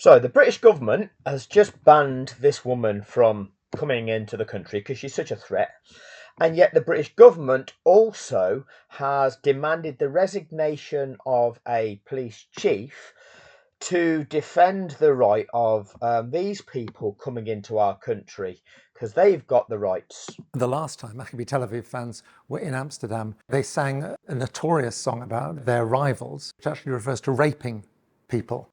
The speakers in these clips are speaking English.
So the British government has just banned this woman from coming into the country because she's such a threat. And yet the British government also has demanded the resignation of a police chief to defend the right of these people coming into our country because they've got the rights. The last time Maccabi Tel Aviv fans were in Amsterdam, they sang a notorious song about their rivals, which actually refers to raping people.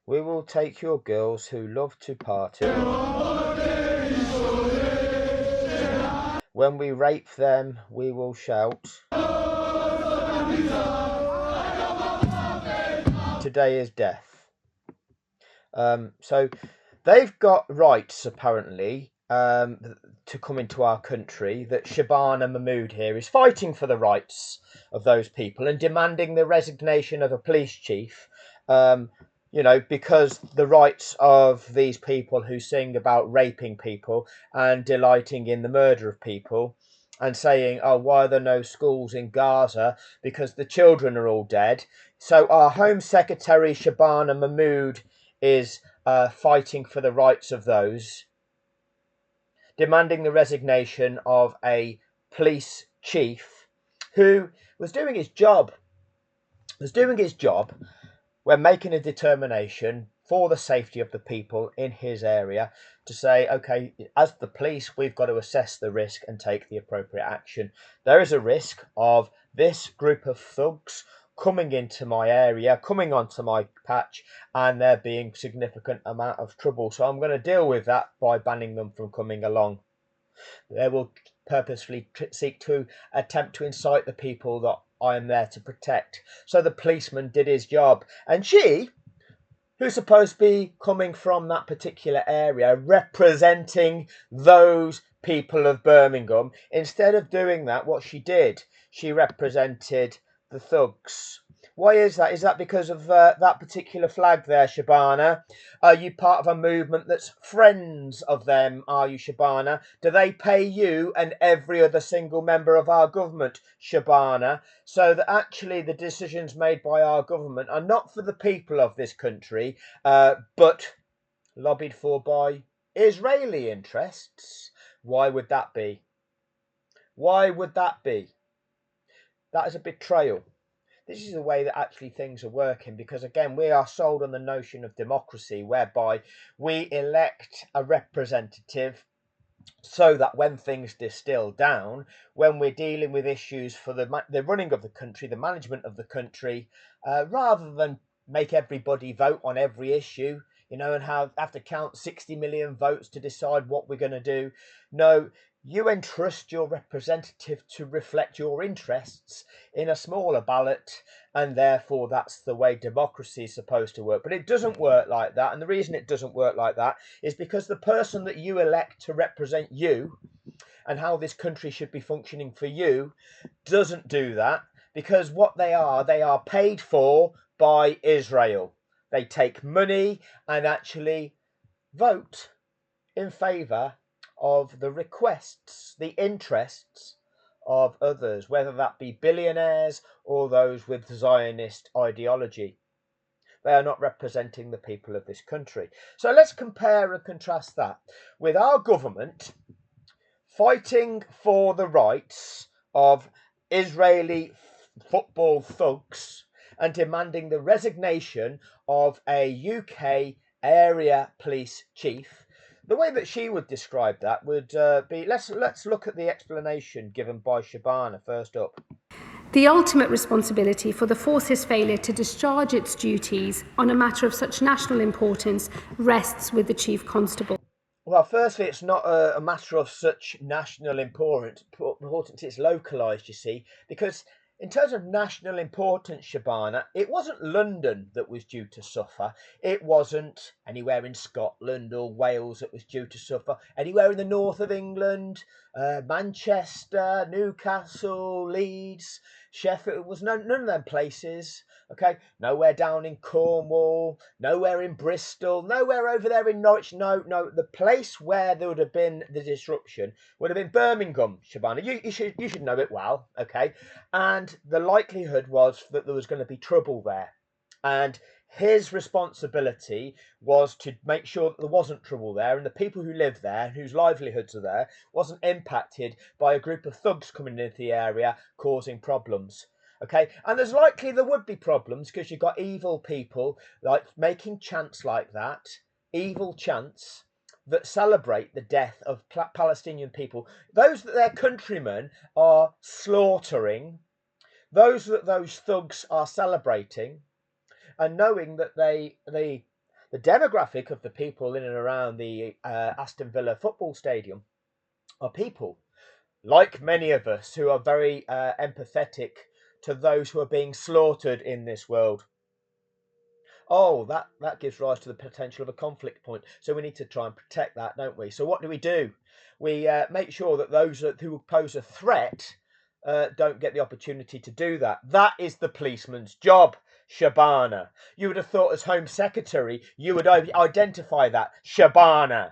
We will take your girls who love to party. When we rape them, we will shout. Today is death. So they've got rights, apparently, to come into our country, that Shabana Mahmood here is fighting for the rights of those people and demanding the resignation of a police chief, because the rights of these people who sing about raping people and delighting in the murder of people and saying, oh, why are there no schools in Gaza? Because the children are all dead. So our Home Secretary, Shabana Mahmood, is fighting for the rights of those, demanding the resignation of a police chief who was doing his job. When making a determination for the safety of the people in his area to say, okay, as the police, we've got to assess the risk and take the appropriate action. There is a risk of this group of thugs coming into my area, coming onto my patch, and there being significant amount of trouble. So I'm going to deal with that by banning them from coming along. They will purposefully seek to attempt to incite the people that I am there to protect. So the policeman did his job. And she, who's supposed to be coming from that particular area, representing those people of Birmingham, instead of doing that, what she did, she represented the thugs. Why is that? Is that because of that particular flag there, Shabana? Are you part of a movement that's friends of them, are you, Shabana? Do they pay you and every other single member of our government, Shabana? So that actually the decisions made by our government are not for the people of this country, but lobbied for by Israeli interests. Why would that be? Why would that be? That is a betrayal. This is the way that actually things are working, because again, we are sold on the notion of democracy, whereby we elect a representative so that when things distill down, when we're dealing with issues for the running of the country, the management of the country, rather than make everybody vote on every issue, and have to count 60 million votes to decide what we're going to do. No, you entrust your representative to reflect your interests in a smaller ballot, and therefore that's the way democracy is supposed to work. But it doesn't work like that, and the reason it doesn't work like that is because the person that you elect to represent you and how this country should be functioning for you doesn't do that, because what they are paid for by Israel. They take money and actually vote in favour of the requests, the interests of others, whether that be billionaires or those with Zionist ideology. They are not representing the people of this country. So let's compare and contrast that with our government fighting for the rights of Israeli football thugs and demanding the resignation of a UK area police chief. The way that she would describe that would be, let's look at the explanation given by Shabana first up. The ultimate responsibility for the force's failure to discharge its duties on a matter of such national importance rests with the Chief Constable. Well, firstly, it's not a matter of such national importance. It's localised, you see, because in terms of national importance, Shabana, it wasn't London that was due to suffer. It wasn't anywhere in Scotland or Wales that was due to suffer. Anywhere in the north of England, Manchester, Newcastle, Leeds. Sheffield, it was none of them places. Okay, nowhere down in Cornwall, nowhere in Bristol, nowhere over there in Norwich. No, the place where there would have been the disruption would have been Birmingham, Shabana. You should know it well, okay? And the likelihood was that there was going to be trouble there. And his responsibility was to make sure that there wasn't trouble there, and the people who live there, whose livelihoods are there, wasn't impacted by a group of thugs coming into the area causing problems. Okay, and there's likely there would be problems because you've got evil people like making chants like that, evil chants that celebrate the death of Palestinian people, those that their countrymen are slaughtering, those that those thugs are celebrating, and knowing that the demographic of the people in and around the Aston Villa football stadium are people like many of us who are very empathetic to those who are being slaughtered in this world. Oh, that gives rise to the potential of a conflict point. So we need to try and protect that, don't we? So what do? We make sure that those who pose a threat don't get the opportunity to do that. That is the policeman's job, Shabana. You would have thought as Home Secretary you would identify that, Shabana.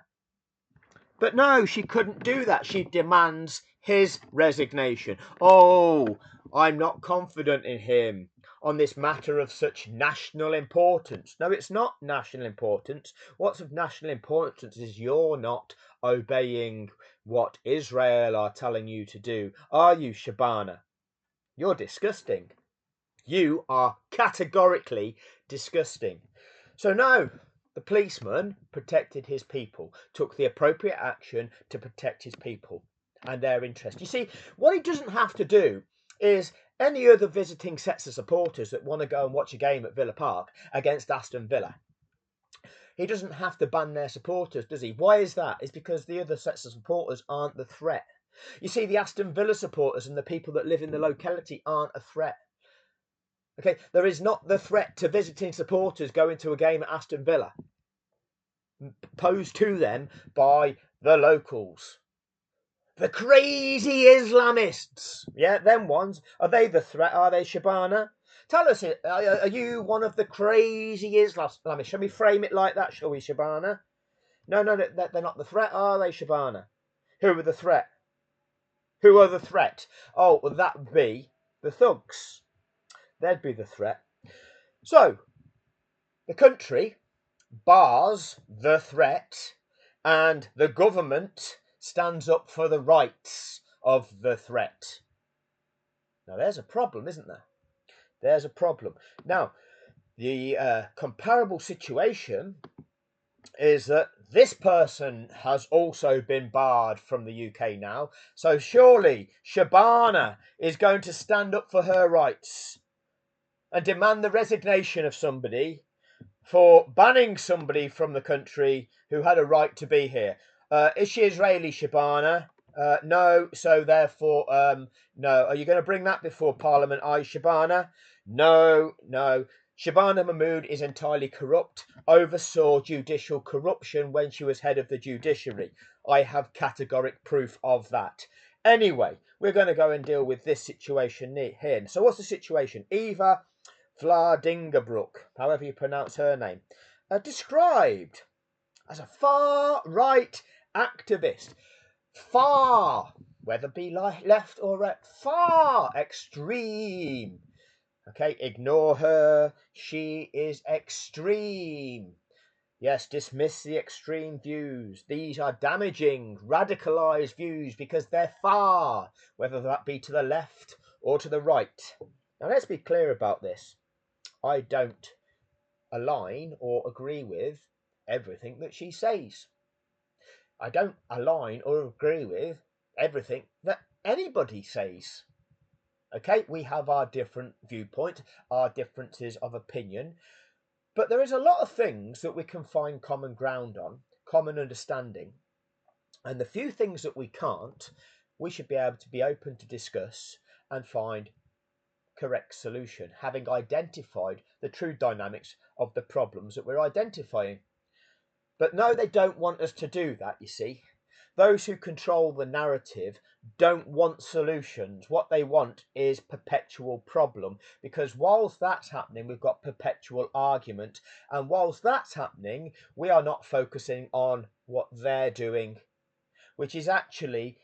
But no, she couldn't do that. She demands his resignation. Oh, I'm not confident in him on this matter of such national importance. No, it's not national importance. What's of national importance is you're not obeying what Israel are telling you to do. Are you, Shabana? You're disgusting. You are categorically disgusting. So no, the policeman protected his people, took the appropriate action to protect his people and their interest. You see, what he doesn't have to do is any other visiting sets of supporters that want to go and watch a game at Villa Park against Aston Villa. He doesn't have to ban their supporters, does he? Why is that? It's because the other sets of supporters aren't the threat. You see, the Aston Villa supporters and the people that live in the locality aren't a threat. Okay, there is not the threat to visiting supporters going to a game at Aston Villa posed to them by the locals. The crazy Islamists. Yeah, them ones. Are they the threat? Are they, Shabana? Tell us, are you one of the crazy Islamists? Shall we frame it like that, shall we, Shabana? No, they're not the threat, are they, Shabana? Who are the threat? Who are the threat? Oh, well, that would be the thugs. They'd be the threat. So, the country bars the threat, and the government stands up for the rights of the threat. Now, there's a problem, isn't there? There's a problem. Now, the comparable situation is that this person has also been barred from the UK now. So surely Shabana is going to stand up for her rights and demand the resignation of somebody for banning somebody from the country who had a right to be here. Is she Israeli, Shabana? No, so therefore, no. Are you going to bring that before Parliament, Shabana? No. Shabana Mahmood is entirely corrupt, oversaw judicial corruption when she was head of the judiciary. I have categoric proof of that. Anyway, we're going to go and deal with this situation here. So what's the situation? Eva Vlaardingerbroek, however you pronounce her name, described as a far-right activist. Far, whether be left or right, far extreme. Okay, ignore her. She is extreme. Yes, dismiss the extreme views. These are damaging, radicalised views because they're far, whether that be to the left or to the right. Now, let's be clear about this. I don't align or agree with everything that she says. I don't align or agree with everything that anybody says. Okay, we have our different viewpoint, our differences of opinion, but there is a lot of things that we can find common ground on, common understanding, and the few things that we can't, we should be able to be open to discuss and find correct solution, having identified the true dynamics of the problems that we're identifying. But no, they don't want us to do that, you see. those who control the narrative don't want solutions. What they want is perpetual problem, because whilst that's happening, we've got perpetual argument. And whilst that's happening, we are not focusing on what they're doing, which is actually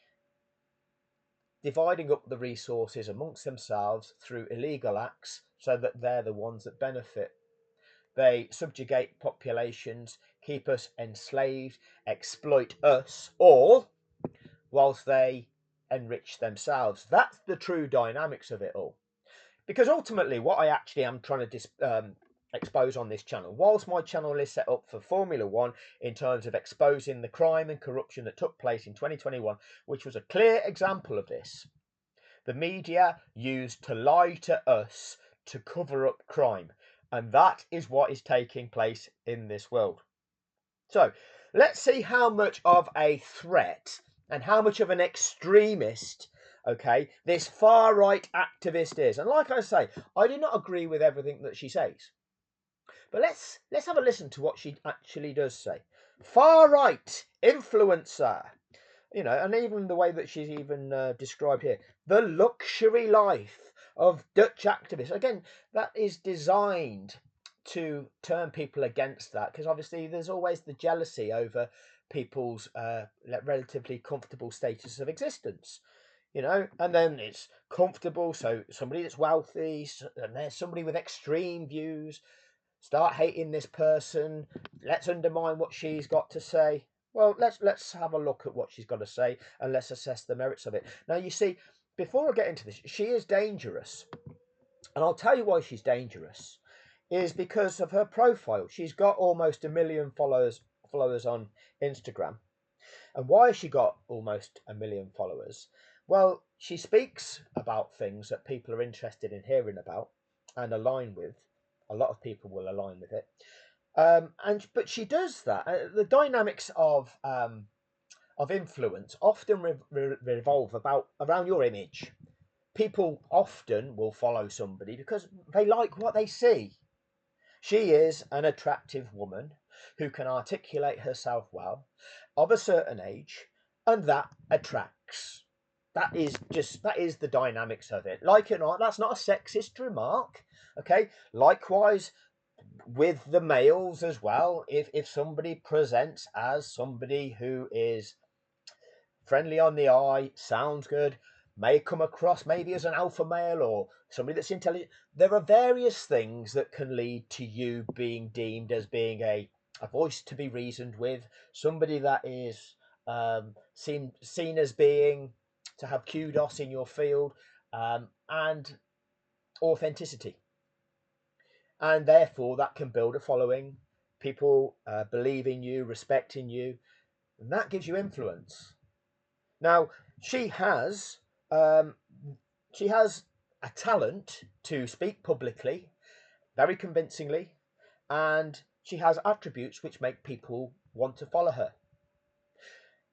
dividing up the resources amongst themselves through illegal acts so that they're the ones that benefit. They subjugate populations, keep us enslaved, exploit us all, whilst they enrich themselves. That's the true dynamics of it all. Because ultimately, what I actually am trying to expose on this channel, whilst my channel is set up for Formula One in terms of exposing the crime and corruption that took place in 2021, which was a clear example of this, the media used to lie to us to cover up crime. And that is what is taking place in this world. So let's see how much of a threat and how much of an extremist, okay, this far right activist is. And like I say, I do not agree with everything that she says. But let's have a listen to what she actually does say. Far right influencer, you know, and even the way that she's even described here, the luxury life of Dutch activists. Again, that is designed to turn people against that, because obviously there's always the jealousy over people's relatively comfortable status of existence, you know, and then it's comfortable, so somebody that's wealthy, and there's somebody with extreme views, start hating this person, let's undermine what she's got to say. Well, let's have a look at what she's got to say, and let's assess the merits of it. Now, you see, before I get into this, she is dangerous, and I'll tell you why she's dangerous. Is because of her profile. She's got almost 1 million followers on Instagram. And why has she got almost 1 million followers? Well, she speaks about things that people are interested in hearing about and align with. A lot of people will align with it. But she does that. The dynamics of influence often revolve around your image. People often will follow somebody because they like what they see. She is an attractive woman who can articulate herself well, of a certain age, and that attracts. That is the dynamics of it. Like it or not, that's not a sexist remark. Okay. Likewise, with the males as well, if somebody presents as somebody who is friendly on the eye, sounds good, may come across maybe as an alpha male or somebody that's intelligent, there are various things that can lead to you being deemed as being a voice to be reasoned with, somebody that is seen as being to have kudos in your field, and authenticity. And therefore, that can build a following. People believe in you, respect in you, and that gives you influence. Now, she has a talent to speak publicly, very convincingly, and she has attributes which make people want to follow her.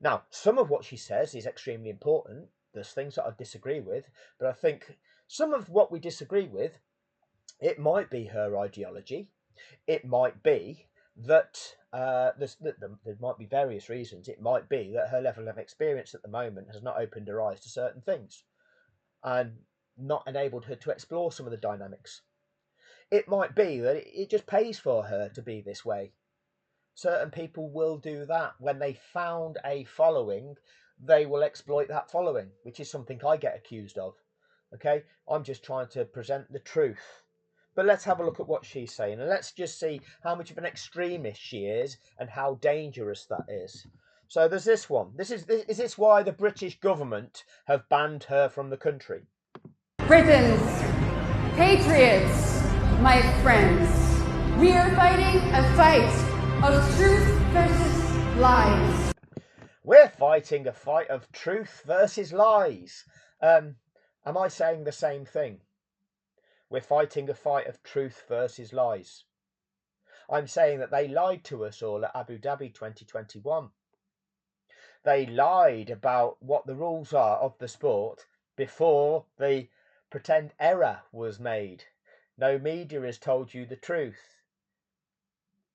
Now, some of what she says is extremely important. There's things that I disagree with, but I think some of what we disagree with, it might be her ideology. It might be that there might be various reasons. It might be that her level of experience at the moment has not opened her eyes to certain things and not enabled her to explore some of the dynamics. It might be that it just pays for her to be this way. Certain people will do that. When they found a following, they will exploit that following, which is something I get accused of. Okay, I'm just trying to present the truth. But let's have a look at what she's saying, and let's just see how much of an extremist she is and how dangerous that is. So there's this one. Is this why the British government have banned her from the country? Britons, patriots, my friends, we are fighting a fight of truth versus lies. We're fighting a fight of truth versus lies. Am I saying the same thing? We're fighting a fight of truth versus lies. I'm saying that they lied to us all at Abu Dhabi 2021. They lied about what the rules are of the sport before the pretend error was made. No media has told you the truth.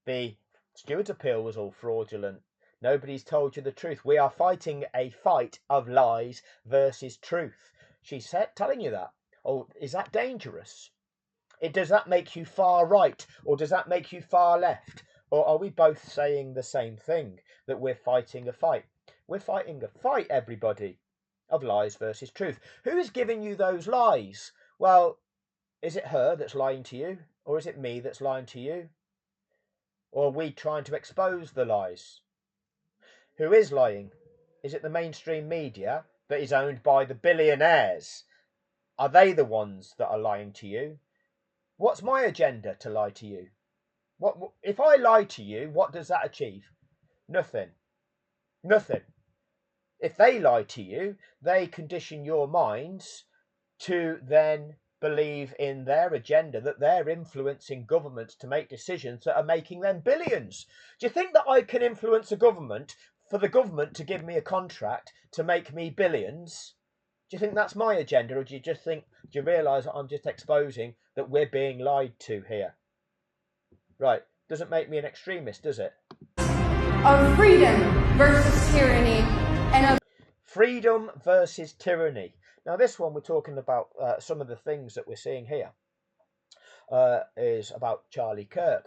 The stewards' appeal was all fraudulent. Nobody's told you the truth. We are fighting a fight of lies versus truth. She's telling you that. Oh, is that dangerous? Does that make you far right, or does that make you far left? Or are we both saying the same thing, that we're fighting a fight? We're fighting a fight, everybody, of lies versus truth. Who is giving you those lies? Well, is it her that's lying to you, or is it me that's lying to you? Or are we trying to expose the lies? Who is lying? Is it the mainstream media that is owned by the billionaires? Are they the ones that are lying to you? What's my agenda to lie to you? What if I lie to you? What does that achieve? Nothing. Nothing. If they lie to you, they condition your minds to then believe in their agenda, that they're influencing governments to make decisions that are making them billions. Do you think that I can influence a government for the government to give me a contract to make me billions? Do you think that's my agenda, or do you realise that I'm just exposing that we're being lied to here? Right, doesn't make me an extremist, does it? Of freedom versus tyranny, and of Freedom versus tyranny. Now, this one we're talking about some of the things that we're seeing here is about Charlie Kirk.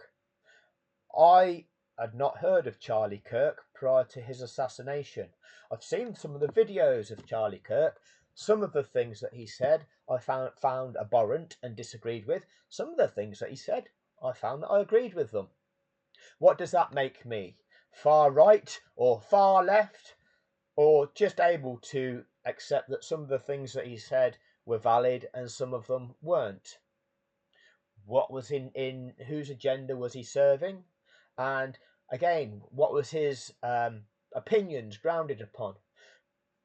I had not heard of Charlie Kirk prior to his assassination. I've seen some of the videos of Charlie Kirk. Some of the things that he said I found abhorrent and disagreed with. Some of the things that he said I found that I agreed with them. What does that make me? Far right or far left? Or just able to accept that some of the things that he said were valid and some of them weren't? What was in whose agenda was he serving? And again, what was his opinions grounded upon?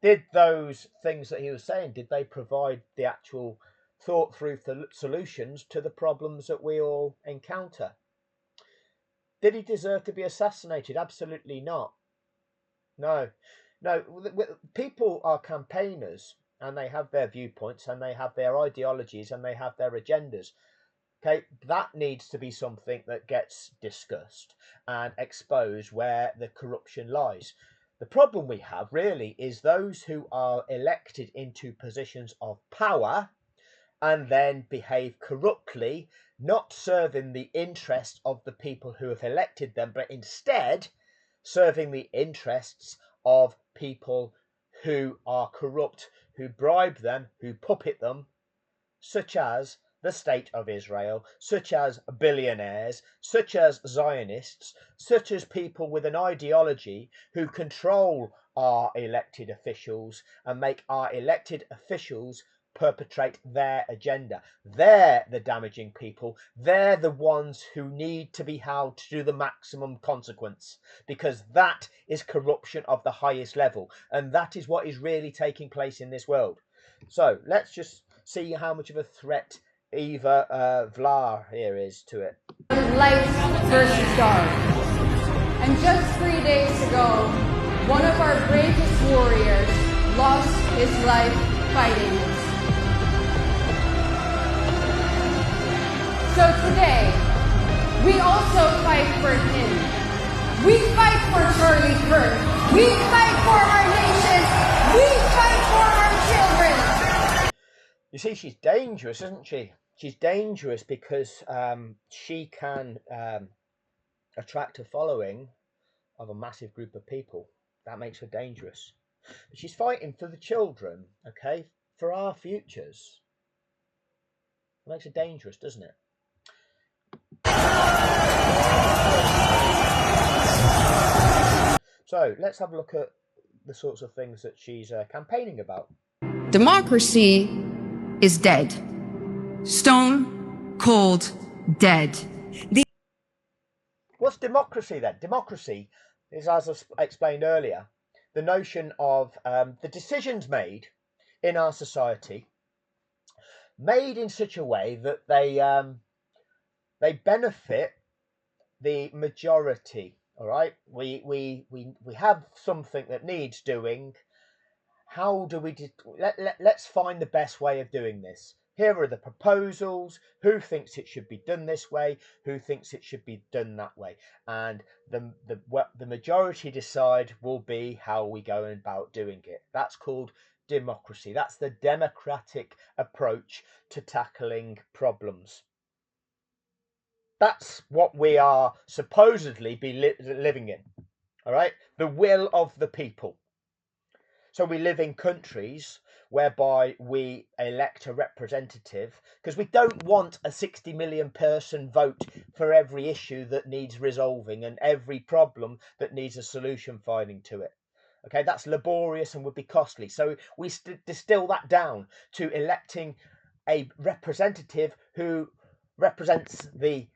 Did those things that he was saying, did they provide the actual thought through solutions to the problems that we all encounter? Did he deserve to be assassinated? Absolutely not. No. People are campaigners, and they have their viewpoints, and they have their ideologies, and they have their agendas. Okay, that needs to be something that gets discussed and exposed where the corruption lies. The problem we have really is those who are elected into positions of power and then behave corruptly, not serving the interest of the people who have elected them, but instead serving the interests of people who are corrupt, who bribe them, who puppet them, such as the state of Israel, such as billionaires, such as Zionists, such as people with an ideology who control our elected officials and make our elected officials perpetrate their agenda. They're the damaging people. They're the ones who need to be held to the maximum consequence, because that is corruption of the highest level, and that is what is really taking place in this world. So let's just see how much of a threat Eva Vlaar here is to it. light versus dark. And just 3 days ago, one of our bravest warriors lost his life fighting. So today, we also fight for him. We fight for Charlie Kirk. We fight for our nation. We fight for our children. You see, she's dangerous, isn't she? She's dangerous because she can attract a following of a massive group of people. That makes her dangerous. But she's fighting for the children, okay? For our futures. It makes her dangerous, doesn't it? So let's have a look at the sorts of things that she's campaigning about. Democracy is dead. Stone cold dead. What's democracy then? Democracy is, as I explained earlier, the notion of the decisions made in our society, made in such a way that they benefit the majority. All right, we have something that needs doing. How do we let's find the best way of doing this. Here are the proposals. Who thinks it should be done this way? Who thinks it should be done that way? And what the majority decide will be how we go about doing it. That's called democracy. That's the democratic approach to tackling problems. That's what we are supposedly be living in. All right, the will of the people. So we live in countries whereby we elect a representative because we don't want a 60 million person vote for every issue that needs resolving and every problem that needs a solution finding to it. Okay, that's laborious and would be costly. So we distill that down to electing a representative who represents the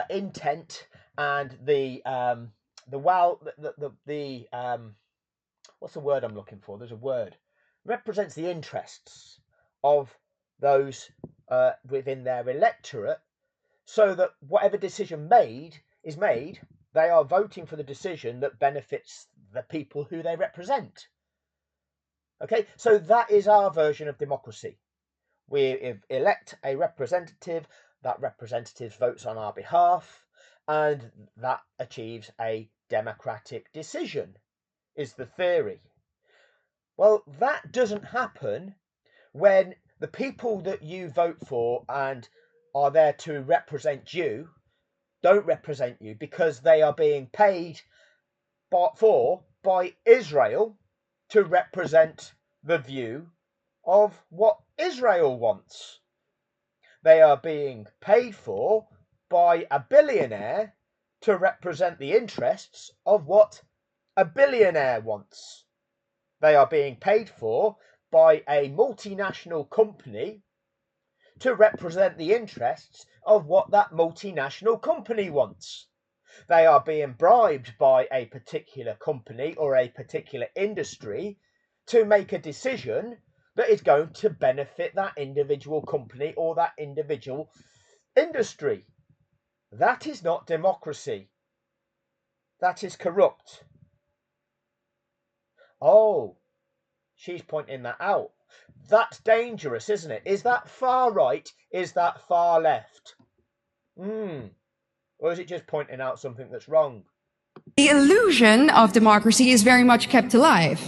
intent and the what's the word I'm looking for? There's a word. Represents the interests of those within their electorate, so that whatever decision is made, they are voting for the decision that benefits the people who they represent. Okay, so that is our version of democracy. We elect a representative, that representative votes on our behalf, and that achieves a democratic decision, is the theory. Well, that doesn't happen when the people that you vote for and are there to represent you don't represent you because they are being paid by Israel to represent the view of what Israel wants. They are being paid for by a billionaire to represent the interests of what a billionaire wants. They are being paid for by a multinational company to represent the interests of what that multinational company wants. They are being bribed by a particular company or a particular industry to make a decision that is going to benefit that individual company or that individual industry. That is not democracy. That is corrupt. Oh, she's pointing that out. That's dangerous, isn't it? Is that far right? Is that far left? Or is it just pointing out something that's wrong? The illusion of democracy is very much kept alive.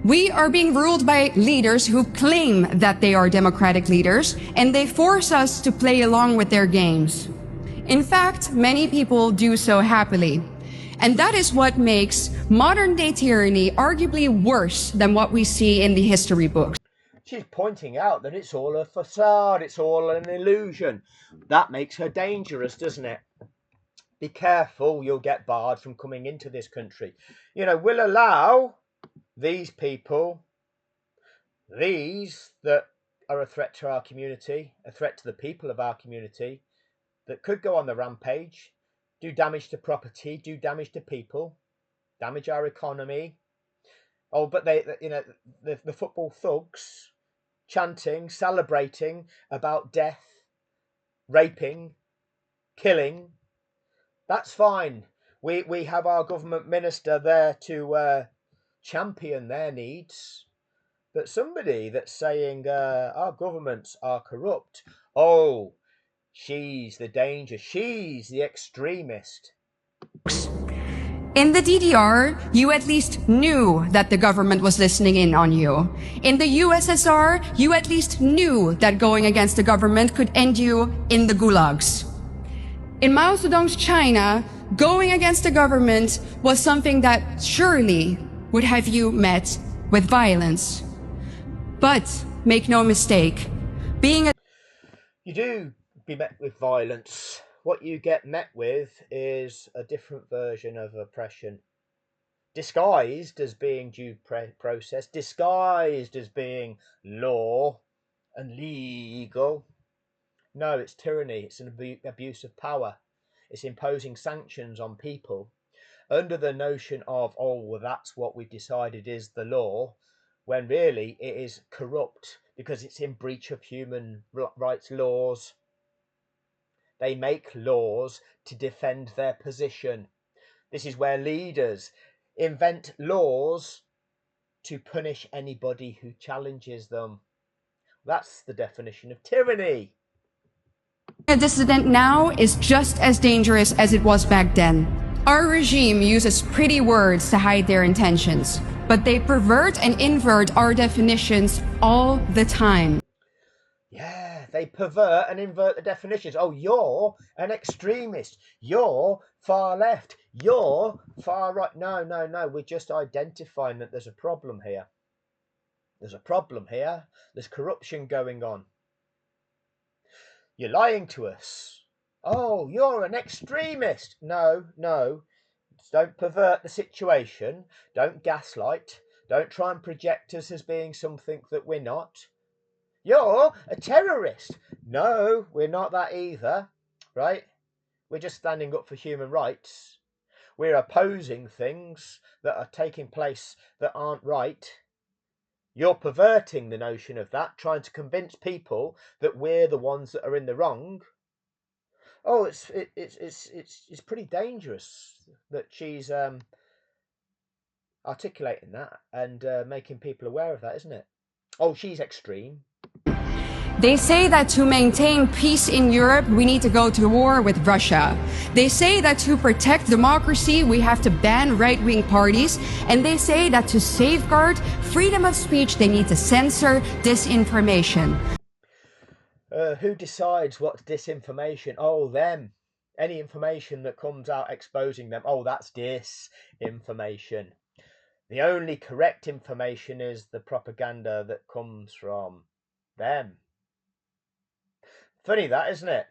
We are being ruled by leaders who claim that they are democratic leaders, and they force us to play along with their games. In fact, many people do so happily. And that is what makes modern-day tyranny arguably worse than what we see in the history books. She's pointing out that it's all a facade, it's all an illusion. That makes her dangerous, doesn't it? Be careful, you'll get barred from coming into this country. We'll allow these people, these that are a threat to our community, a threat to the people of our community, that could go on the rampage, do damage to property, do damage to people, damage our economy. Oh, but the football thugs chanting, celebrating about death, raping, killing. That's fine. We have our government minister there to champion their needs. But somebody that's saying our governments are corrupt, oh, she's the danger. She's the extremist. In the DDR, you at least knew that the government was listening in on you. In the USSR, you at least knew that going against the government could end you in the gulags. In Mao Zedong's China, going against the government was something that surely would have you met with violence. But make no mistake, You do be met with violence. What you get met with is a different version of oppression, disguised as being due process, disguised as being law and legal. No, it's tyranny. It's an abuse of power. It's imposing sanctions on people under the notion of, oh, well, that's what we've decided is the law, when really it is corrupt because it's in breach of human rights laws. They make laws to defend their position. This is where leaders invent laws to punish anybody who challenges them. That's the definition of tyranny. A dissident now is just as dangerous as it was back then. Our regime uses pretty words to hide their intentions, but they pervert and invert our definitions all the time. Yeah, they pervert and invert the definitions. Oh, you're an extremist. You're far left. You're far right. No, no, no. We're just identifying that there's a problem here. There's a problem here. There's corruption going on. You're lying to us. Oh, you're an extremist. No, no. Don't pervert the situation. Don't gaslight. Don't try and project us as being something that we're not. You're a terrorist. No, we're not that either, right? We're just standing up for human rights. We're opposing things that are taking place that aren't right. You're perverting the notion of that, trying to convince people that we're the ones that are in the wrong. Oh, it's pretty dangerous that she's articulating that and making people aware of that, isn't it? Oh, she's extreme. They say that to maintain peace in Europe, we need to go to war with Russia. They say that to protect democracy, we have to ban right-wing parties. And they say that to safeguard freedom of speech, they need to censor disinformation. Who decides what's disinformation? Oh, them. Any information that comes out exposing them. Oh, that's disinformation. The only correct information is the propaganda that comes from them. Funny that, isn't it?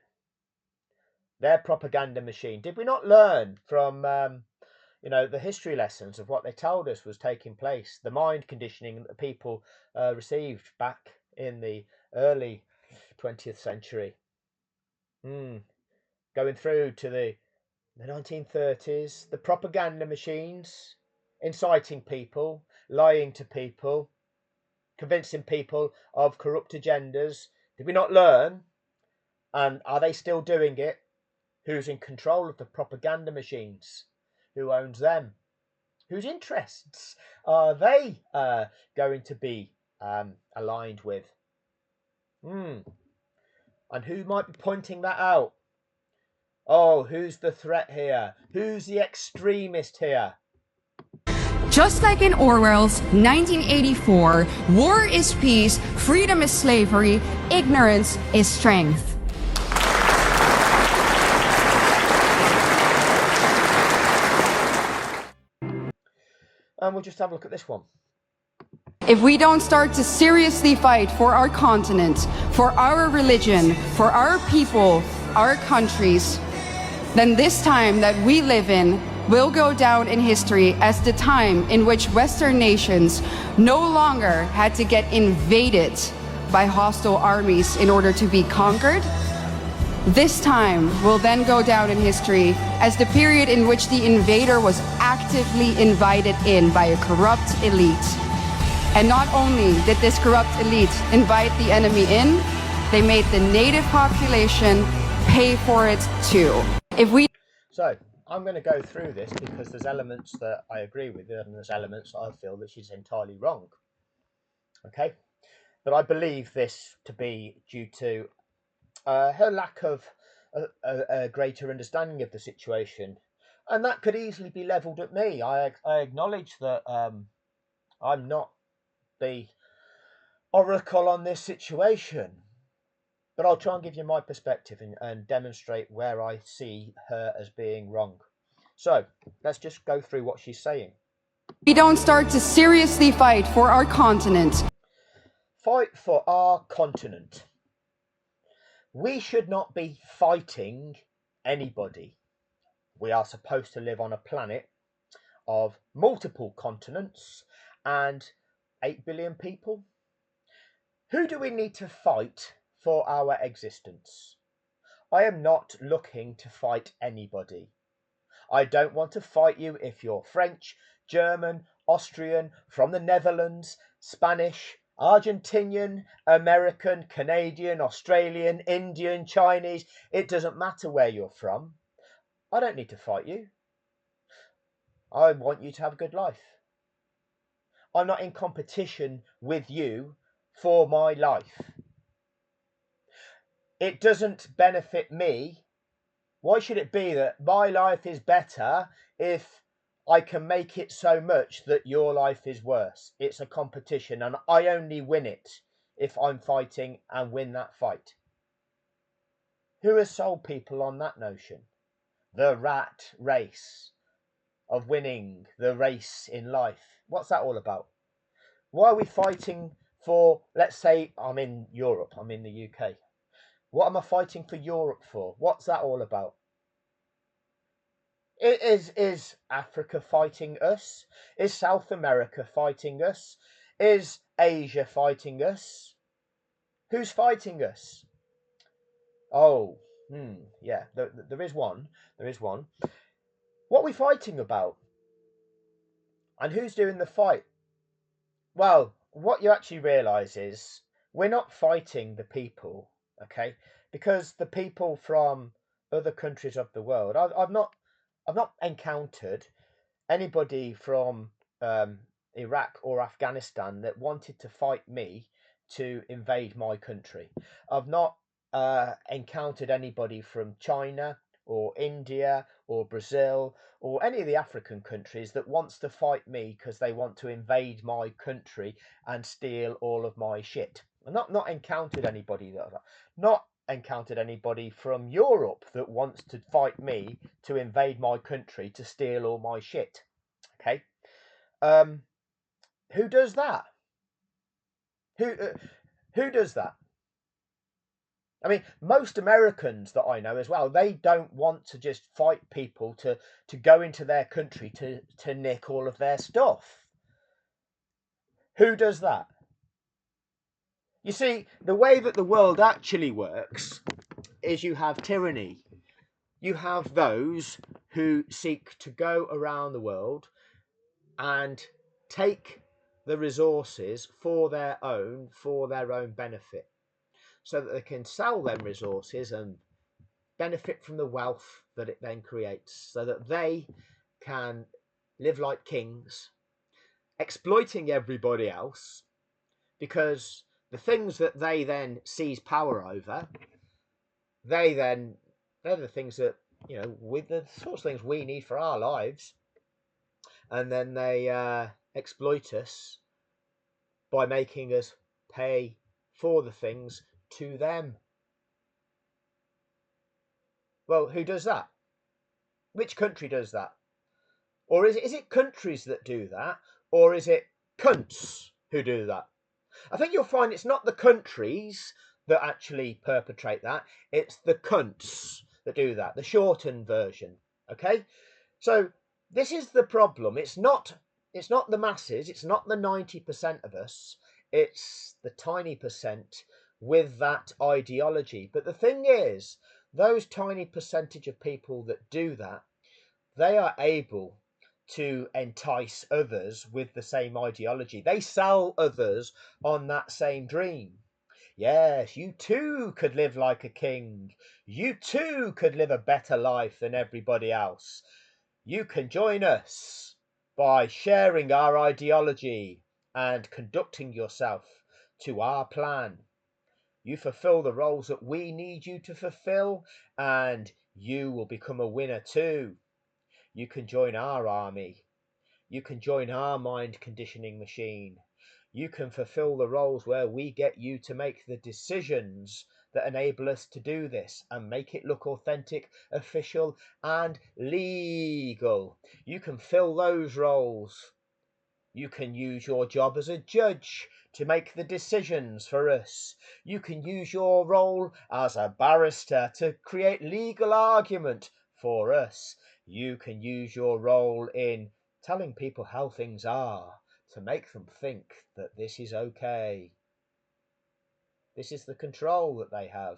Their propaganda machine. Did we not learn from, the history lessons of what they told us was taking place? The mind conditioning that people received back in the early 20th century. Going through to the 1930s, the propaganda machines, inciting people, lying to people, convincing people of corrupt agendas. Did we not learn? And are they still doing it? Who's in control of the propaganda machines? Who owns them? Whose interests are they going to be aligned with? And who might be pointing that out? Oh, who's the threat here? Who's the extremist here? Just like in Orwell's 1984, war is peace, freedom is slavery, ignorance is strength. And we'll just have a look at this one. If we don't start to seriously fight for our continent, for our religion, for our people, our countries, then this time that we live in will go down in history as the time in which Western nations no longer had to get invaded by hostile armies in order to be conquered. This time will then go down in history as the period in which the invader was actively invited in by a corrupt elite. And not only did this corrupt elite invite the enemy in, they made the native population pay for it too. So, I'm going to go through this because there's elements that I agree with and there's elements that I feel that she's entirely wrong. Okay? But I believe this to be due to her lack of a greater understanding of the situation. And that could easily be levelled at me. I acknowledge that I'm not the oracle on this situation. But I'll try and give you my perspective and demonstrate where I see her as being wrong. So, let's just go through what she's saying. We don't start to seriously fight for our continent. Fight for our continent. We should not be fighting anybody. We are supposed to live on a planet of multiple continents and 8 billion people. Who do we need to fight for our existence? I am not looking to fight anybody. I don't want to fight you if you're French, German, Austrian, from the Netherlands, Spanish, Argentinian, American, Canadian, Australian, Indian, Chinese. It doesn't matter where you're from. I don't need to fight you. I want you to have a good life. I'm not in competition with you for my life. it doesn't benefit me, why should it be that my life is better if I can make it so much that your life is worse? It's a competition and I only win it if I'm fighting and win that fight. Who has sold people on that notion? The rat race of winning the race in life. What's that all about? Why are we fighting for, let's say I'm in Europe, I'm in the UK. What am I fighting for Europe for? What's that all about? Is Africa fighting us? Is South America fighting us? Is Asia fighting us? Who's fighting us? Oh, yeah, there is one. There is one. What are we fighting about? And who's doing the fight? Well, what you actually realise is we're not fighting the people, okay? Because the people from other countries of the world, I've not encountered anybody from Iraq or Afghanistan that wanted to fight me to invade my country. I've not encountered anybody from China or India or Brazil or any of the African countries that wants to fight me because they want to invade my country and steal all of my shit. I've not encountered anybody not encountered anybody from Europe that wants to fight me to invade my country to steal all my shit. Okay, who does that? Who does that? I mean, most Americans that I know as well, they don't want to just fight people to go into their country to nick all of their stuff. Who does that? You see, the way that the world actually works is you have tyranny. You have those who seek to go around the world and take the resources for their own benefit, so that they can sell them resources and benefit from the wealth that it then creates, so that they can live like kings, exploiting everybody else, because the things that they then seize power over, they're the things that, with the sorts of things we need for our lives, and then they exploit us by making us pay for the things to them. Well, who does that? Which country does that? Or is it countries that do that? Or is it cunts who do that? I think you'll find it's not the countries that actually perpetrate that. It's the cunts that do that, the shortened version. Okay? So this is the problem. It's not the masses, it's not the 90% of us, it's the tiny percent with that ideology. But the thing is, those tiny percentage of people that do that, they are able to entice others with the same ideology. They sell others on that same dream. Yes, you too could live like a king. You too could live a better life than everybody else. You can join us by sharing our ideology and conducting yourself to our plan. You fulfill the roles that we need you to fulfill, and you will become a winner too. You can join our army. You can join our mind conditioning machine. You can fulfill the roles where we get you to make the decisions that enable us to do this and make it look authentic, official, and legal. You can fill those roles. You can use your job as a judge to make the decisions for us. You can use your role as a barrister to create legal argument for us. You can use your role in telling people how things are to make them think that this is okay. This is the control that they have.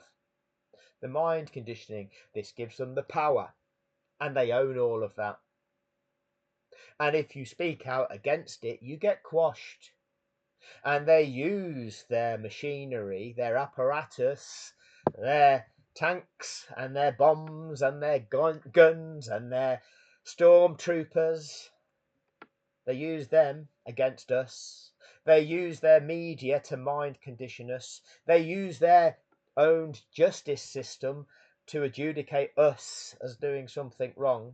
The mind conditioning, this gives them the power, and they own all of that. And if you speak out against it, you get quashed. And they use their machinery, their apparatus, their tanks and their bombs and their guns and their stormtroopers. They use them against us. They use their media to mind condition us. They use their owned justice system to adjudicate us as doing something wrong.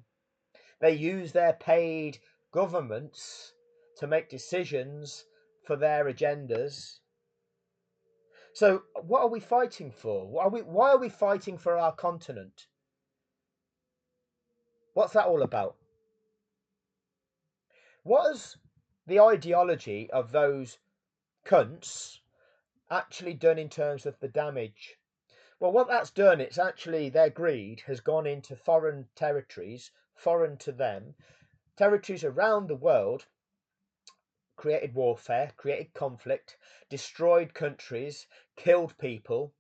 They use their paid governments to make decisions for their agendas. So what are we fighting for? Why are we fighting for our continent? What's that all about? What has the ideology of those cunts actually done in terms of the damage? Well, what that's done, it's actually their greed has gone into foreign territories, foreign to them, territories around the world, created warfare, created conflict, destroyed countries, killed people,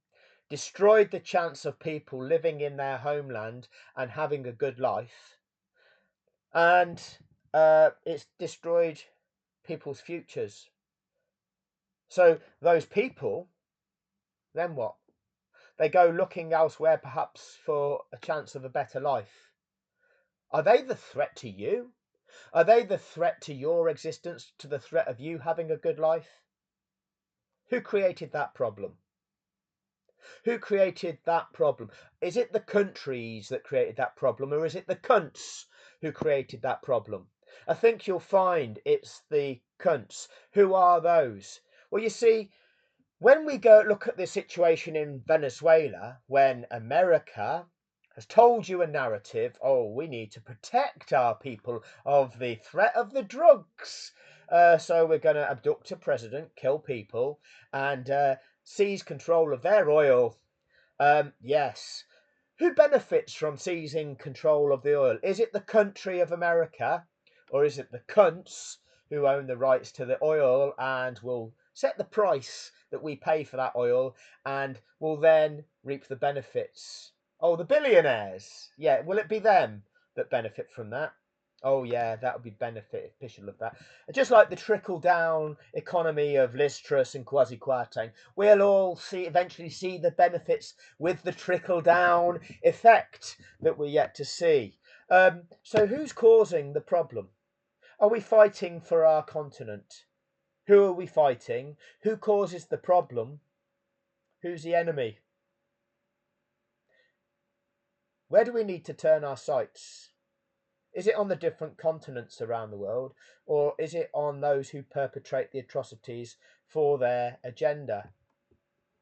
destroyed the chance of people living in their homeland and having a good life, and it's destroyed people's futures. So those people, then what? They go looking elsewhere, perhaps for a chance of a better life. Are they the threat to you? Are they the threat to your existence, to the threat of you having a good life? Who created that problem? Who created that problem? Is it the countries that created that problem, or is it the cunts who created that problem? I think you'll find it's the cunts. Who are those? Well, you see, when we go look at the situation in Venezuela, when America has told you a narrative, oh, we need to protect our people of the threat of the drugs. So we're going to abduct a president, kill people, and seize control of their oil. Yes. Who benefits from seizing control of the oil? Is it the country of America, or is it the cunts who own the rights to the oil and will set the price that we pay for that oil and will then reap the benefits? Oh, the billionaires. Yeah, will it be them that benefit from that? Oh yeah, that would be beneficial of that. Just like the trickle-down economy of Liz Truss and Kwasi Kwarteng, we'll all eventually see the benefits with the trickle-down effect that we're yet to see. So who's causing the problem? Are we fighting for our continent? Who are we fighting? Who causes the problem? Who's the enemy? Where do we need to turn our sights? Is it on the different continents around the world, or is it on those who perpetrate the atrocities for their agenda?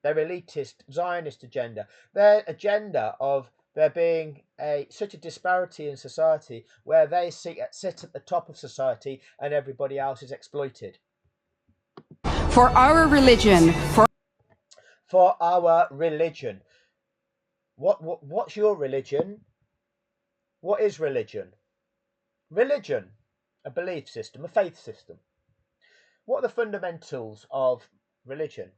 Their elitist Zionist agenda, their agenda of there being such a disparity in society where they sit at the top of society and everybody else is exploited. For our religion, For our religion. What's your religion? What is religion? Religion, a belief system, a faith system. What are the fundamentals of religion?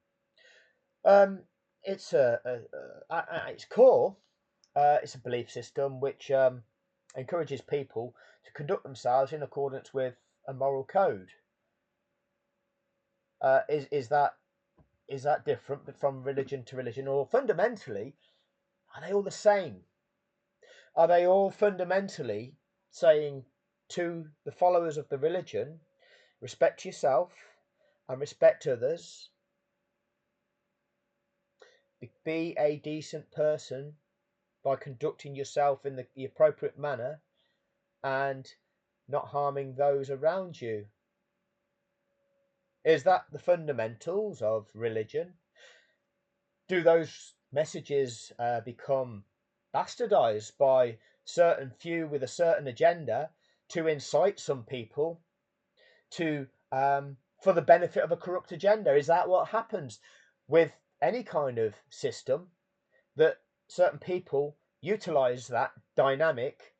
It's at its core, it's a belief system which encourages people to conduct themselves in accordance with a moral code. Is that different from religion to religion, or fundamentally, are they all the same? Are they all fundamentally saying to the followers of the religion, respect yourself and respect others, be a decent person by conducting yourself in the appropriate manner and not harming those around you? Is that the fundamentals of religion? Do those messages become bastardized by certain few with a certain agenda to incite some people to for the benefit of a corrupt agenda? Is that what happens with any kind of system, that certain people utilize that dynamic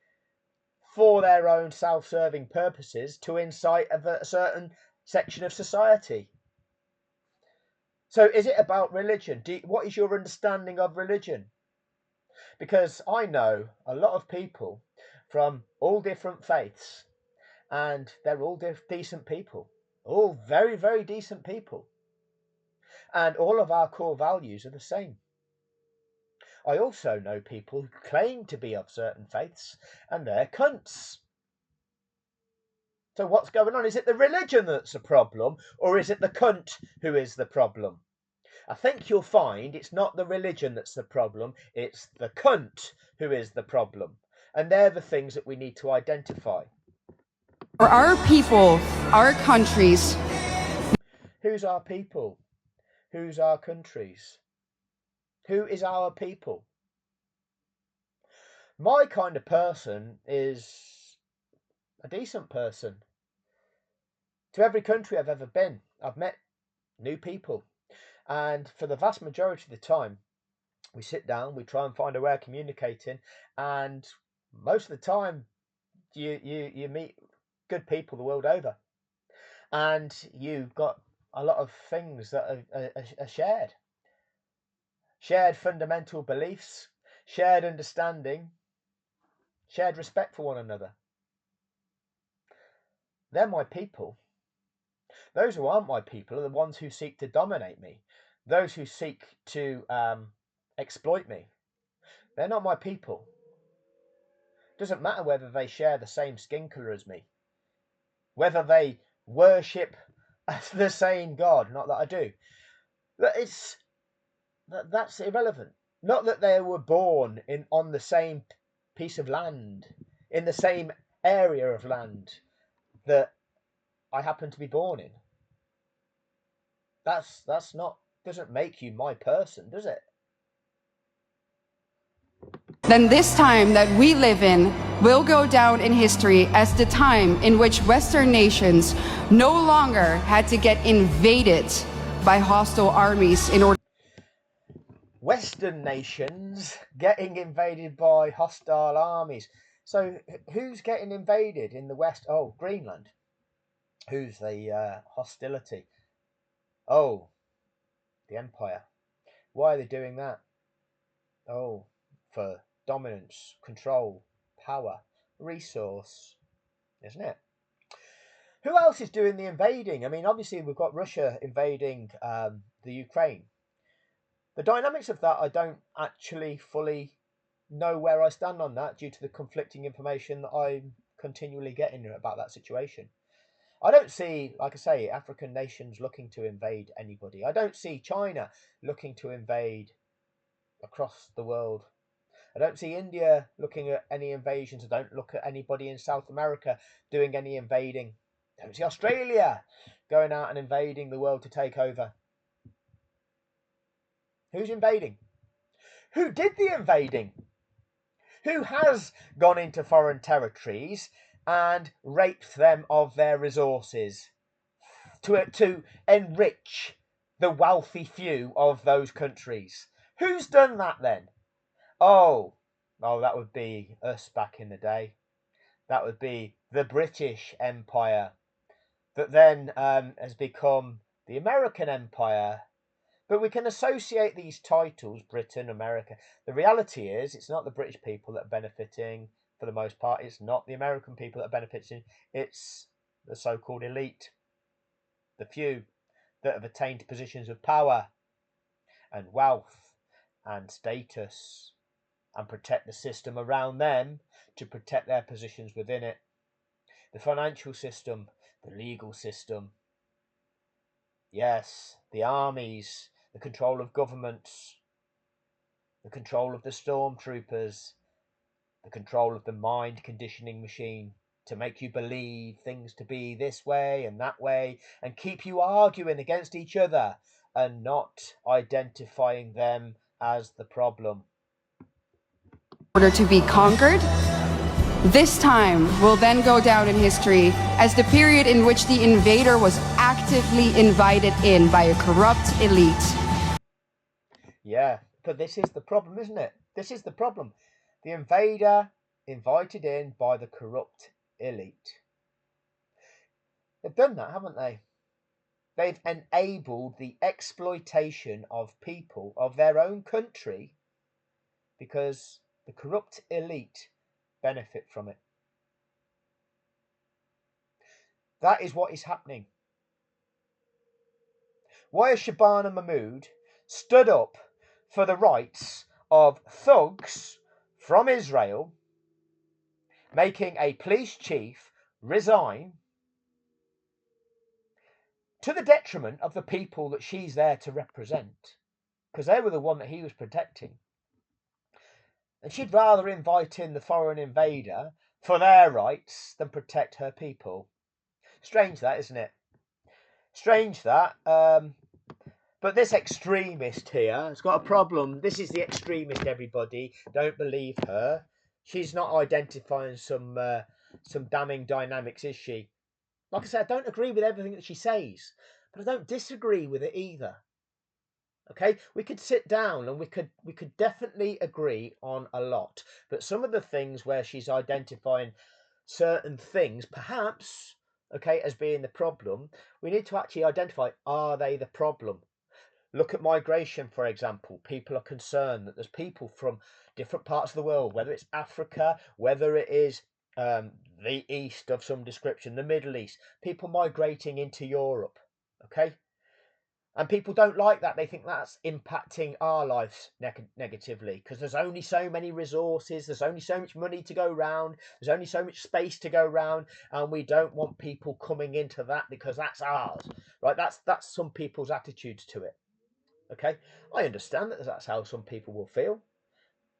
for their own self-serving purposes to incite a certain section of society? So is it about religion? What is your understanding of religion? Because I know a lot of people from all different faiths, and they're all decent people, all very, very decent people. And all of our core values are the same. I also know people who claim to be of certain faiths, and they're cunts. So what's going on? Is it the religion that's a problem, or is it the cunt who is the problem? I think you'll find it's not the religion that's the problem, it's the cunt who is the problem. And they're the things that we need to identify. For our people, our countries. Who's our people? Who's our countries? Who is our people? My kind of person is a decent person. To every country I've ever been, I've met new people. And for the vast majority of the time, we sit down, we try and find a way of communicating, and most of the time you meet good people the world over, and you've got a lot of things that are shared fundamental beliefs, shared understanding, shared respect for one another. They're my people. Those who aren't my people are the ones who seek to dominate me, those who seek to exploit me. They're not my people. Doesn't matter whether they share the same skin colour as me, whether they worship the same God, not that I do. That's irrelevant. Not that they were born on the same piece of land, in the same area of land that I happen to be born in. That's not, doesn't make you my person, does it? Then this time that we live in will go down in history as the time in which Western nations no longer had to get invaded by hostile armies in order. Western nations getting invaded by hostile armies. So who's getting invaded in the West? Oh, Greenland. Who's the hostility? Oh, the Empire. Why are they doing that? Oh, for dominance, control, power, resource, isn't it? Who else is doing the invading? I mean, obviously we've got Russia invading the Ukraine. The dynamics of that, I don't actually fully know where I stand on that due to the conflicting information that I'm continually getting about that situation. I don't see, like I say, African nations looking to invade anybody. I don't see China looking to invade across the world. I don't see India looking at any invasions. I don't look at anybody in South America doing any invading. I don't see Australia going out and invading the world to take over. Who's invading? Who did the invading? Who has gone into foreign territories and raped them of their resources to enrich the wealthy few of those countries? Who's done that then? Oh, that would be us back in the day. That would be the British Empire that then has become the American Empire. But we can associate these titles, Britain, America. The reality is, it's not the British people that are benefiting for the most part. It's not the American people that are benefiting. It's the so-called elite, the few that have attained positions of power and wealth and status and protect the system around them to protect their positions within it. The financial system, the legal system, yes, the armies, the control of governments, the control of the stormtroopers, the control of the mind conditioning machine to make you believe things to be this way and that way and keep you arguing against each other and not identifying them as the problem. In order to be conquered. This time will then go down in history as the period in which the invader was actively invited in by a corrupt elite. Yeah, but this is the problem, isn't it? This is the problem. The invader invited in by the corrupt elite. They've done that, haven't they? They've enabled the exploitation of people of their own country because the corrupt elite benefit from it. That is what is happening. Why has Shabana Mahmood stood up for the rights of thugs from Israel, making a police chief resign to the detriment of the people that she's there to represent? because they were the one that he was protecting. And she'd rather invite in the foreign invader for their rights than protect her people. Strange that, isn't it? Strange that. But this extremist here has got a problem. This is the extremist, everybody. Don't believe her. She's not identifying some damning dynamics, is she? Like I said, I don't agree with everything that she says, but I don't disagree with it either. Okay, we could sit down and we could definitely agree on a lot. But some of the things where she's identifying certain things, perhaps, okay, as being the problem, we need to actually identify, are they the problem? Look at migration, for example. People are concerned that there's people from different parts of the world, whether it's Africa, whether it is the East of some description, the Middle East, people migrating into Europe. Okay? And people don't like that. They think that's impacting our lives negatively because there's only so many resources, there's only so much money to go round, there's only so much space to go round, and we don't want people coming into that because that's ours. Right? That's some people's attitudes to it. Okay, I understand that that's how some people will feel.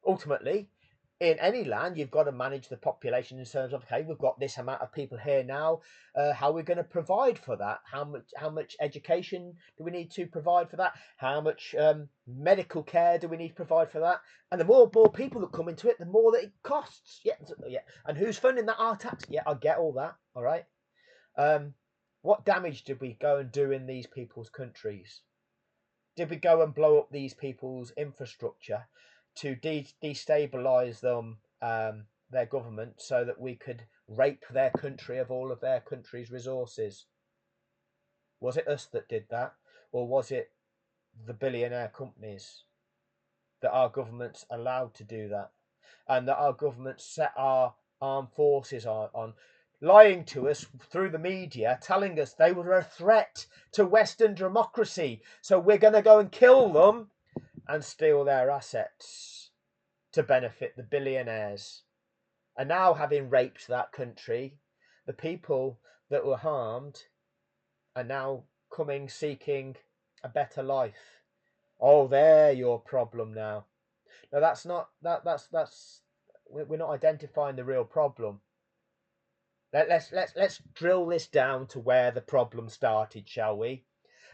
Ultimately, in any land, you've got to manage the population in terms of, okay, we've got this amount of people here now. How are we going to provide for that? How much education do we need to provide for that? How much medical care do we need to provide for that? And the more people that come into it, the more that it costs. Yeah, yeah. And who's funding that? Our tax. Yeah, I get all that. All right. What damage did we go and do in these people's countries? Did we go and blow up these people's infrastructure to destabilize them, their government, so that we could rape their country of all of their country's resources? Was it us that did that, or was it the billionaire companies that our governments allowed to do that, and that our governments set our armed forces on lying to us through the media, telling us they were a threat to Western democracy, so we're going to go and kill them and steal their assets to benefit the billionaires. And now, having raped that country, the people that were harmed are now coming seeking a better life. Oh, they're your problem now. No, that's not that's we're not identifying the real problem. Let's drill this down to where the problem started, shall we?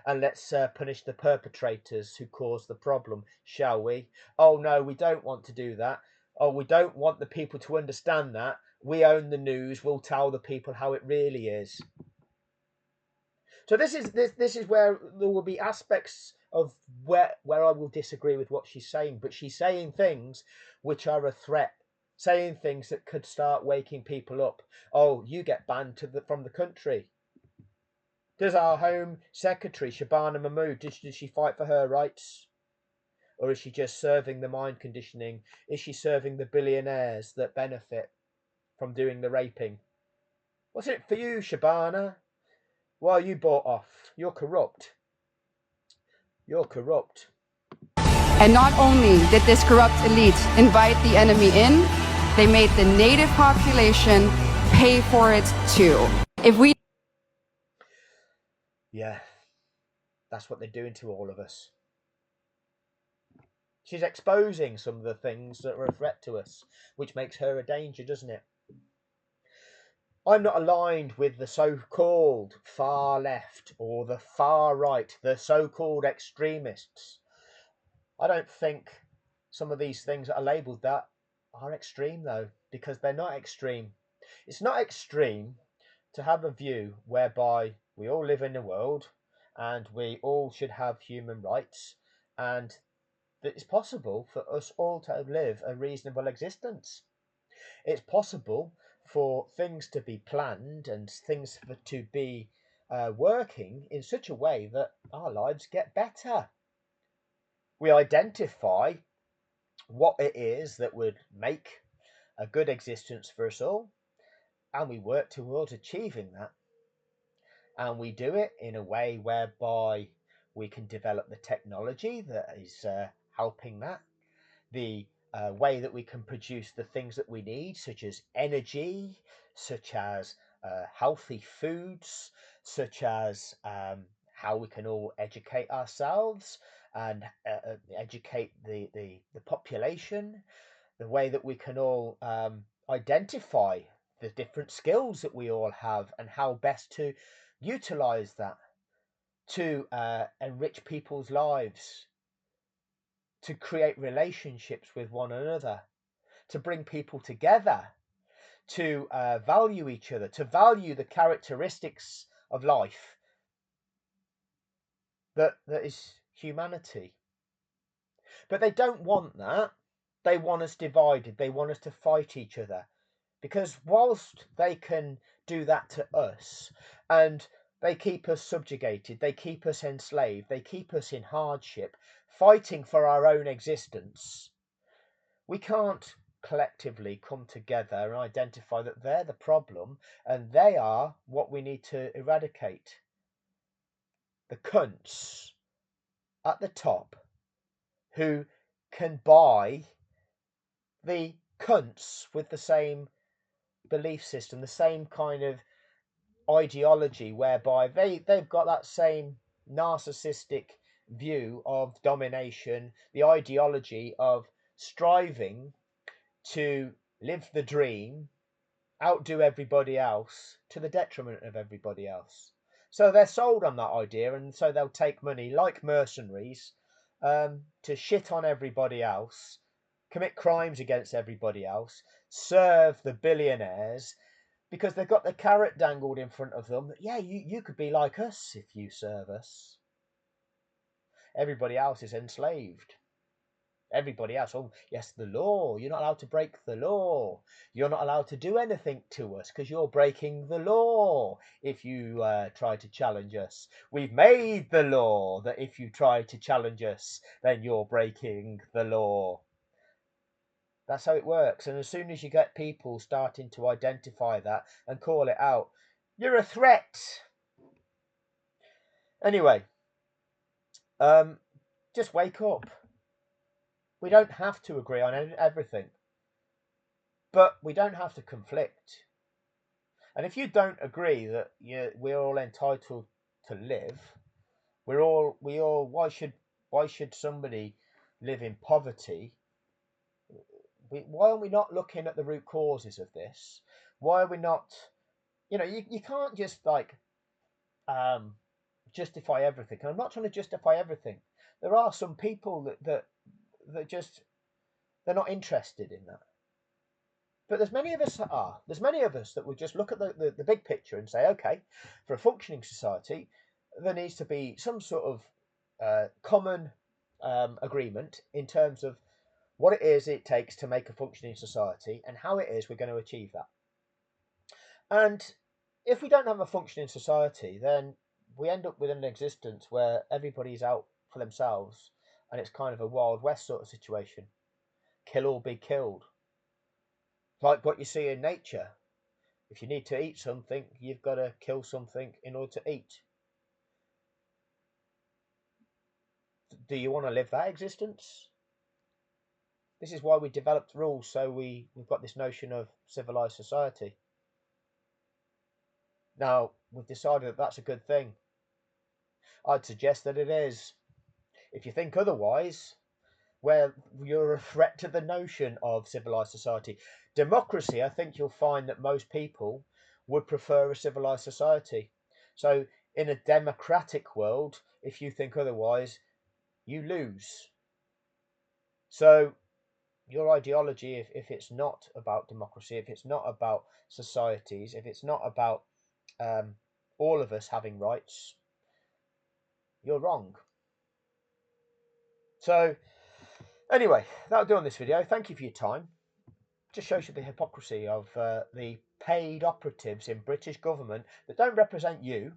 And let's punish the perpetrators who caused the problem, shall we? Oh no, we don't want to do that. Oh, we don't want the people to understand that. We own the news. We'll tell the people how it really is. So this is where there will be aspects of where I will disagree with what she's saying, but she's saying things which are a threat, saying things that could start waking people up. Oh, you get banned from the country. Does our Home Secretary Shabana Mahmood, did she fight for her rights, or is she just serving the mind conditioning? Is she serving the billionaires that benefit from doing the raping? What's it for you, Shabana? Why are you bought off? You're corrupt. You're corrupt. And not only did this corrupt elite invite the enemy in, they made the native population pay for it too. Yeah, that's what they're doing to all of us. She's exposing some of the things that are a threat to us, which makes her a danger, doesn't it? I'm not aligned with the so-called far left or the far right, the so-called extremists. I don't think some of these things that are labelled that are extreme, though, because they're not extreme. It's not extreme to have a view whereby we all live in the world and we all should have human rights, and that it's possible for us all to live a reasonable existence. It's possible for things to be planned and things to be working in such a way that our lives get better. We identify what it is that would make a good existence for us all, and we work towards achieving that. And we do it in a way whereby we can develop the technology that is helping that, the way that we can produce the things that we need, such as energy, such as healthy foods, such as how we can all educate ourselves, and educate the population, the way that we can all identify the different skills that we all have and how best to utilize that to enrich people's lives, to create relationships with one another, to bring people together, to value each other, to value the characteristics of life that is humanity. But they don't want that. They want us divided. They want us to fight each other. Because whilst they can do that to us, and they keep us subjugated, they keep us enslaved, they keep us in hardship, fighting for our own existence, we can't collectively come together and identify that they're the problem and they are what we need to eradicate. The cunts at the top who can buy the cunts with the same belief system, the same kind of ideology whereby they've got that same narcissistic view of domination, the ideology of striving to live the dream, outdo everybody else to the detriment of everybody else. So they're sold on that idea, and so they'll take money like mercenaries to shit on everybody else, commit crimes against everybody else, serve the billionaires, because they've got the carrot dangled in front of them. Yeah, you could be like us if you serve us. Everybody else is enslaved. Everybody else, oh, yes, the law. You're not allowed to break the law. You're not allowed to do anything to us because you're breaking the law if you try to challenge us. We've made the law that if you try to challenge us, then you're breaking the law. That's how it works. And as soon as you get people starting to identify that and call it out, you're a threat. Anyway, just wake up. We don't have to agree on everything, but we don't have to conflict. And if you don't agree that we're all entitled to live, why should somebody live in poverty? Why are we not looking at the root causes of this? Why are we not? You can't just justify everything. And I'm not trying to justify everything. There are some people that just they're not interested in that. But there's many of us that are. There's many of us that would just look at the big picture and say, okay, for a functioning society, there needs to be some sort of common agreement in terms of what it is it takes to make a functioning society and how it is we're going to achieve that. And if we don't have a functioning society, then we end up with an existence where everybody's out for themselves and it's kind of a Wild West sort of situation. Kill or be killed. Like what you see in nature. If you need to eat something, you've got to kill something in order to eat. Do you want to live that existence? This is why we developed rules, so we've got this notion of civilized society. Now, we've decided that that's a good thing. I'd suggest that it is. If you think otherwise, well, you're a threat to the notion of civilized society. Democracy, I think you'll find that most people would prefer a civilized society. So, in a democratic world, if you think otherwise, you lose. So, your ideology, if it's not about democracy, if it's not about societies, if it's not about all of us having rights, you're wrong. So, anyway, that'll do on this video. Thank you for your time. Just shows you the hypocrisy of the paid operatives in British government that don't represent you,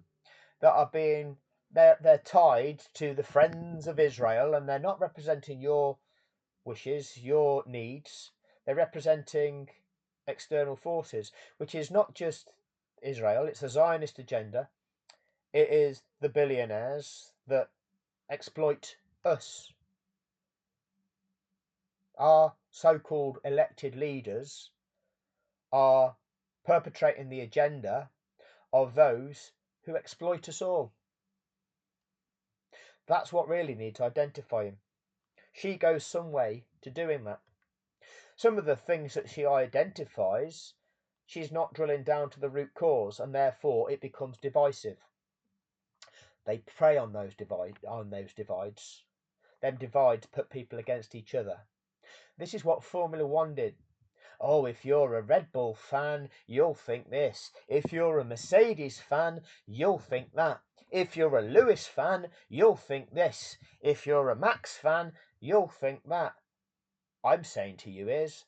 that are being they're tied to the Friends of Israel, and they're not representing your wishes, your needs. They're representing external forces, which is not just Israel, it's a Zionist agenda. It is the billionaires that exploit us. Our so-called elected leaders are perpetrating the agenda of those who exploit us all. That's what really needs to identify him. She goes some way to doing that. Some of the things that she identifies, she's not drilling down to the root cause, and therefore it becomes divisive. They prey on those divides. Them divides put people against each other. This is what Formula One did. Oh, if you're a Red Bull fan, you'll think this. If you're a Mercedes fan, you'll think that. If you're a Lewis fan, you'll think this. If you're a Max fan, you'll think that. I'm saying to you is,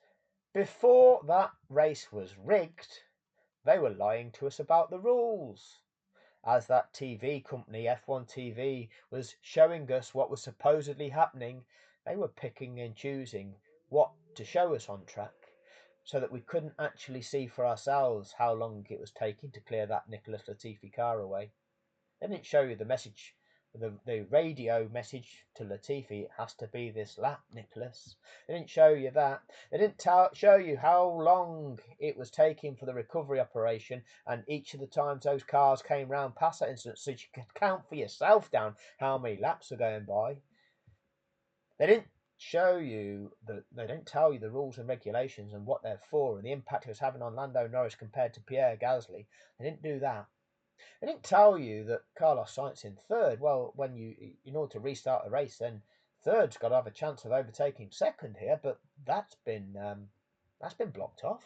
before that race was rigged, they were lying to us about the rules. As that TV company, F1 TV, was showing us what was supposedly happening, they were picking and choosing what to show us on track, so that we couldn't actually see for ourselves how long it was taking to clear that Nicholas Latifi car away. They didn't show you the message, the radio message to Latifi, it has to be this lap, Nicholas. They didn't show you that. They didn't show you how long it was taking for the recovery operation and each of the times those cars came round past that incident, so you could count for yourself down how many laps are going by. They didn't show you they don't tell you the rules and regulations and what they're for and the impact it was having on Lando Norris compared to Pierre Gasly. They didn't do that. They didn't tell you that Carlos Sainz in third. Well, in order to restart a race, then third's got to have a chance of overtaking second here, but that's been blocked off.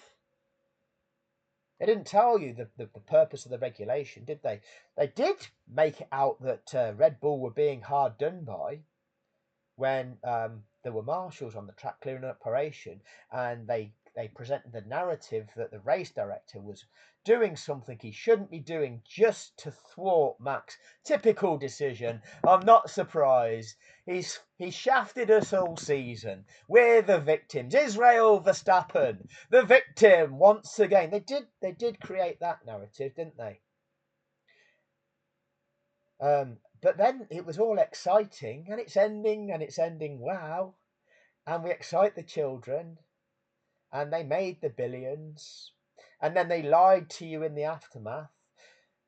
They didn't tell you the purpose of the regulation, did they? They did make it out that Red Bull were being hard done by when there were marshals on the track clearing an operation, and they presented the narrative that the race director was doing something he shouldn't be doing just to thwart Max. Typical decision. I'm not surprised. He shafted us all season. We're the victims. Israel Verstappen, the victim once again. They did create that narrative, didn't they? But then it was all exciting, and it's ending, wow. And we excite the children, and they made the billions, and then they lied to you in the aftermath,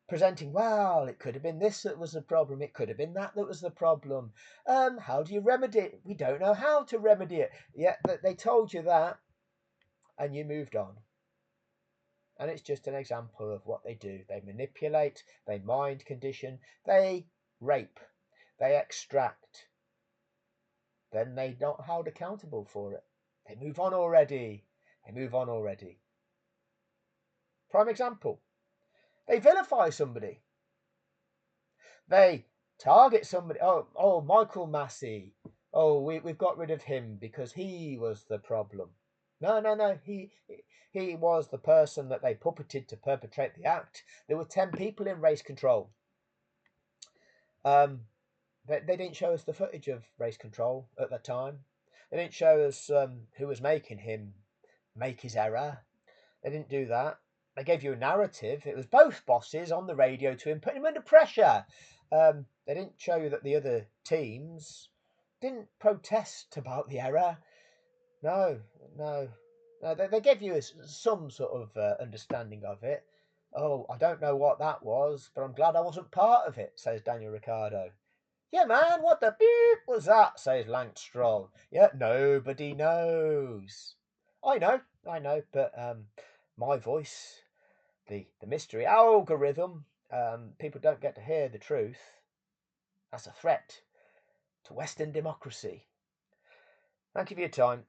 presenting, well, it could have been this that was the problem, it could have been that was the problem. How do you remedy it? We don't know how to remedy it. Yeah, they told you that, and you moved on. And it's just an example of what they do. They manipulate, they mind condition, they rape, they extract. Then they're not held accountable for it. They move on already. Prime example. They vilify somebody. They target somebody. Oh, Michael Massey. Oh, we've got rid of him because he was the problem. No. He was the person that they puppeted to perpetrate the act. There were 10 people in race control. They didn't show us the footage of race control at the time. They didn't show us who was making him make his error. They didn't do that. They gave you a narrative. It was both bosses on the radio to him, putting him under pressure. They didn't show you that the other teams didn't protest about the error. No. They gave you some sort of understanding of it. Oh, I don't know what that was, but I'm glad I wasn't part of it, says Daniel Ricciardo. Yeah, man, what the beep was that, says Lance Stroll. Yeah, nobody knows. I know, but my voice, the mystery algorithm, people don't get to hear the truth. That's a threat to Western democracy. Thank you for your time.